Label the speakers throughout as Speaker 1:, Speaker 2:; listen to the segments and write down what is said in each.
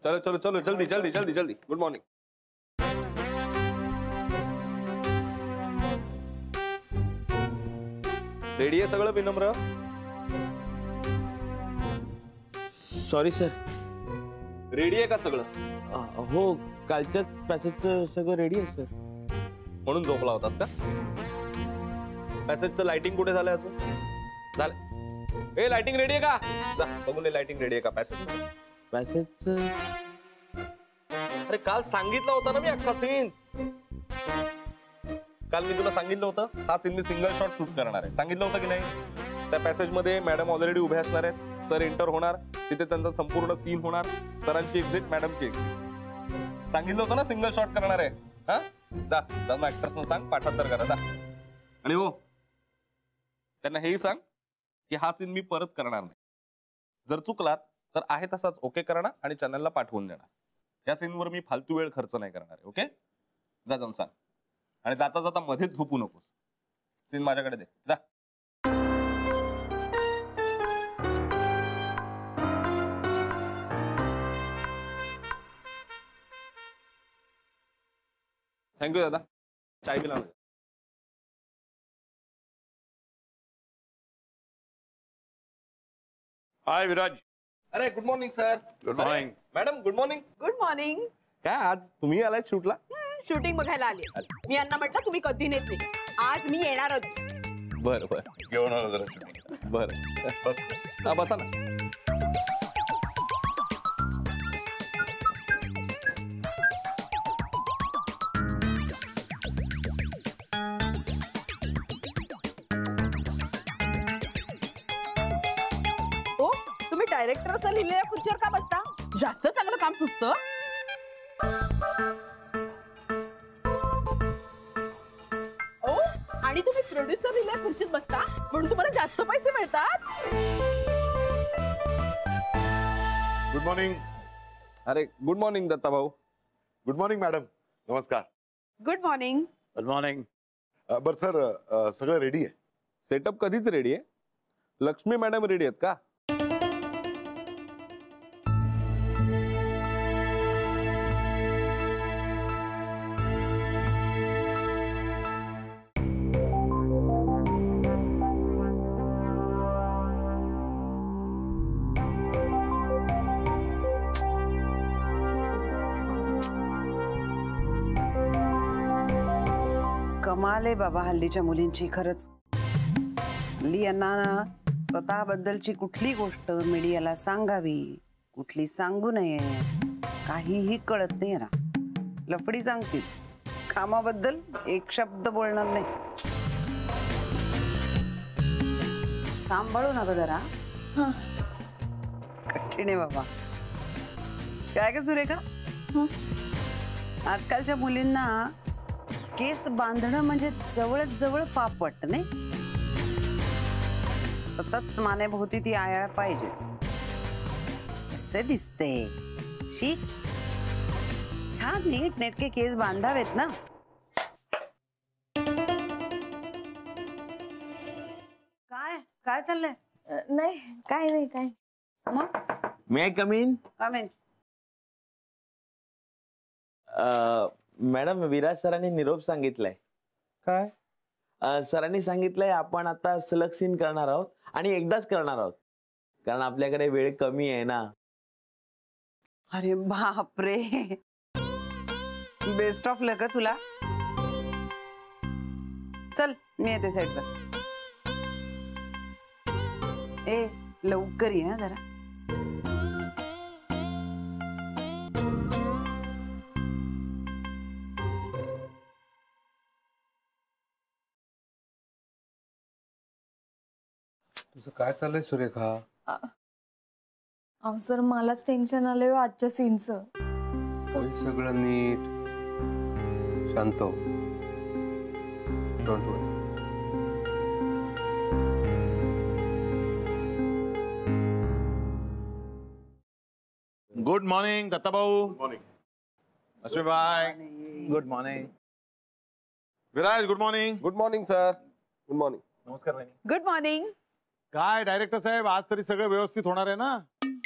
Speaker 1: चलो चलो चलो जल्दी जल्दी जल्दी जल्दी. Good morning. रेडी आहे सगळं विनम्र?
Speaker 2: Sorry sir.
Speaker 1: रेडी आहे का सगळं?
Speaker 2: हो, कालच्याच पॅसेजचं सगळं रेडी आहे सर.
Speaker 1: म्हणून झोपला होतास का? पॅसेजचं लाइटिंग कुठे झालंय अजून? झालं. ए लाइटिंग रेडी आहे का? जा बघून लाइटिंग रेडी आहे का पॅसेजचं?
Speaker 2: पॅसेजचं
Speaker 1: अरे काल सांगितलं होतं ना मी अख्खा सीन. काल मी तुला सांगितलं होतं हा सीन मी सिंगल शॉट शूट करणार आहे. सांगितलं होतं की नाही? त्या पॅसेज मध्ये मॅडम ऑलरेडी उभे असणार आहेत. सर एंटर होणार, तिथे त्यांचा संपूर्ण सीन होणार. सरांची एक्झिट, मॅडमची एक्झिट. सांगितलं होतं ना सिंगल शॉट करणार आहे. हा जा जा ऍक्टर्सना सांग पाठांतर करा जा. आणि हो त्यांना हेही सांग की हा सीन मी परत करणार नाही. जर चुकलात तर आहे तसाच ओके करणार आणि चॅनलला पाठवून देणार. या सीनवर मी फालतू वेळ खर्च नाही करणार आहे. ओके जा जाऊन सांग. आणि जाता जाता मध्येच झोपू नकोस. सीन माझ्याकडे दे जा. थँक्यू दादा. चाय पिला.
Speaker 3: हाय विराज.
Speaker 1: अरे good morning sir.
Speaker 3: Good morning.
Speaker 1: Madam good morning.
Speaker 4: Good morning.
Speaker 1: काय आज तुम्ही आलाय शूटला?
Speaker 4: शूटिंग बघायला आली. मी यांना म्हटलं तुम्ही कधी नेत नाही. आज मी येणारच.
Speaker 1: बरं बरं
Speaker 3: घेऊन आलो जरा shooting.
Speaker 1: बरं बस हा बसा ना.
Speaker 4: ओ तुम्ही डायरेक्टर असं लिहिलेल्या खुर्चीवर का बसता? जास्त चांगलं काम सुचतं. ओ आणि तुम्ही प्रोड्युसर लिहिलेल्या खुर्चीत बसता म्हणून तुम्हाला जास्त पैसे मिळतात.
Speaker 3: Good morning.
Speaker 1: अरे गुड मॉर्निंग दत्ता भाऊ.
Speaker 3: Good morning madam. नमस्कार.
Speaker 4: Good morning.
Speaker 2: Good morning.
Speaker 3: बरं सर सगळं रेडी आहे.
Speaker 1: सेटअप कधीच रेडी आहे. लक्ष्मी मॅडम रेडी आहेत का?
Speaker 5: कमाल आहे बाबा हल्लीच्या मुलींची खरंच. हल्ली यांना ना स्वतःबद्दलची कुठली गोष्ट मीडियाला सांगावी कुठली सांगू नये काहीही कळत नाही ना. लफडी सांगतील, कामाबद्दल एक शब्द बोलणार नाही. सांभाळू नका जरा. कठीण आहे बाबा. काय ग सुरेखा, आजकालच्या मुलींना केस बांधणं म्हणजे जवळच जवळ पाप वाटत नाही. सतत मानेभोवती ती आयाळ पाहिजेच. कसे दिसते शी. छान नीट नेटके केस बांधावेत ना. काय काय चाललंय?
Speaker 6: नाही काय नाही काय.
Speaker 5: मग
Speaker 2: may I come in?
Speaker 5: Come in.
Speaker 2: Madam Viraj सरांनी निरोप सांगितलाय.
Speaker 1: काय?
Speaker 2: सरांनी सांगितलंय आपण आता सलग सीन करणार आहोत आणि एकदाच करणार आहोत कारण आपल्याकडे वेळ कमी आहे ना.
Speaker 5: अरे बापरे. बेस्ट ऑफ लक तुला. चल मी येते साईडवर. ए लवकर ये जरा.
Speaker 7: तुझं काय चाललंय सुरेखा?
Speaker 6: अहो सर मलाच टेन्शन आलंय हो आजच्या सीनचं.
Speaker 7: सगळं नीट शांत हो. Don't worry.
Speaker 3: Good morning Datta भाऊ.
Speaker 7: मॉर्निंग.
Speaker 3: लक्ष्मी बाय.
Speaker 2: Good morning.
Speaker 3: Viraj good morning.
Speaker 1: Good morning sir. Good morning.
Speaker 3: नमस्कार बहिणी.
Speaker 4: Good morning.
Speaker 3: काय डायरेक्टर साहेब, आज तरी सगळं व्यवस्थित होणार आहे ना?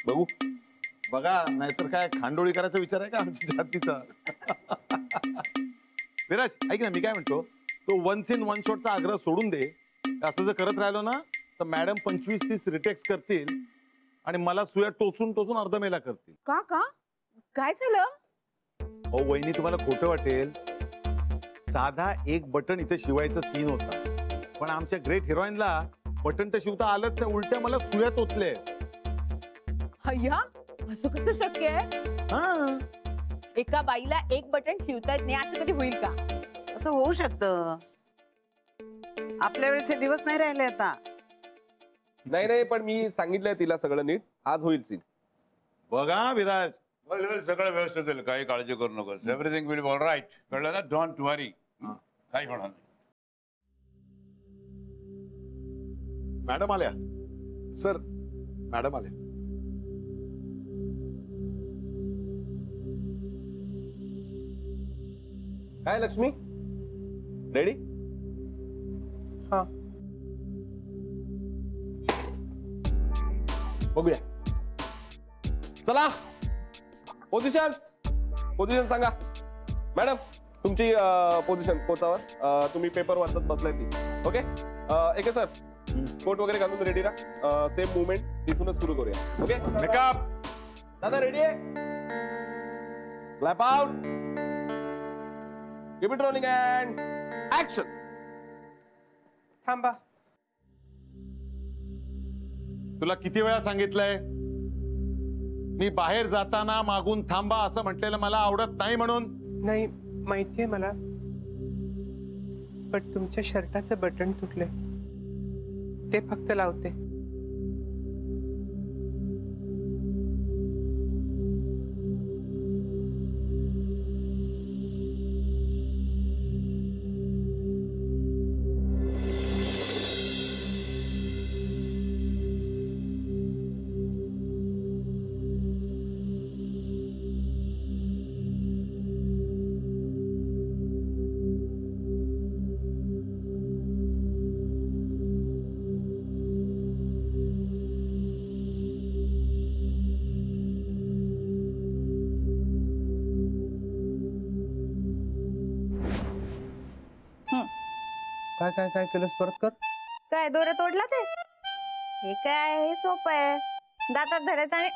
Speaker 1: बघू.
Speaker 3: बघा, नाहीतर काय खांडोळी करायचा विचार आहे का आमच्या जातीचा? विराज, ऐक ना, मी काय म्हणतो, तो वन्स इन वन शॉटचा आग्रह सोडून दे. असं जर करत राहिलो ना तर मॅडम 25-30 रिटेक्स करतील आणि मला सुया टोचून टोचून अर्धमेला करतील.
Speaker 4: का का काय झालं?
Speaker 3: हो वहिनी, तुम्हाला खोटं वाटेल, साधा एक बटन इथे शिवायचं सीन होता, पण आमच्या ग्रेट हिरोईनला बटन तर शिवता आलंच नाही, उलट्या मला सुया टोचले.
Speaker 4: अय्या, असं कसं शक्य आहे?
Speaker 3: हा,
Speaker 4: एका बाईला एक बटन शिवता येत नाही असं कधी होईल का?
Speaker 5: असं होऊ शकतं. आपल्या वेळेचे दिवस नाही राहिले आता.
Speaker 1: नाही पण मी सांगितलंय तिला सगळं नीट, आज होईल सीन.
Speaker 3: बघा विराज,
Speaker 8: सगळं व्यवस्थित होईल, काही काळजी करू नकोस. Everything will be all right. कळलं ना? Don't worry. काही होणार नाही.
Speaker 3: मॅडम आल्या. सर, मॅडम आल्या.
Speaker 1: काय लक्ष्मी, रेडी?
Speaker 7: हा.
Speaker 1: बघूया. चला, पोझिशन सांगा. मॅडम, तुमची पोझिशन कोचावर. तुम्ही पेपर वाचत बसलाय ती. ओके. एके सर, कोट वगैरे घालून रेडी राहा. सेम मुवमेंट तिथूनच सुरू करूया. ओके.
Speaker 3: मेकअप.
Speaker 1: दादा रेडी आहे? Clap out. Keep it rolling and action.
Speaker 7: थांबा.
Speaker 3: तुला किती वेळा सांगितलंय मी बाहेर जाताना मागून थांबा असं म्हटलेलं मला आवडत नाही म्हणून?
Speaker 7: नाही, माहितीये मला, पण तुमच्या शर्टाचं बटन तुटले, ते फक्त लावते. काय काय काय केलंस? परत कर.
Speaker 6: काय दोऱ्या तोडला ते? हे काय, हे सोपं आहे. दातात धरायचं आणि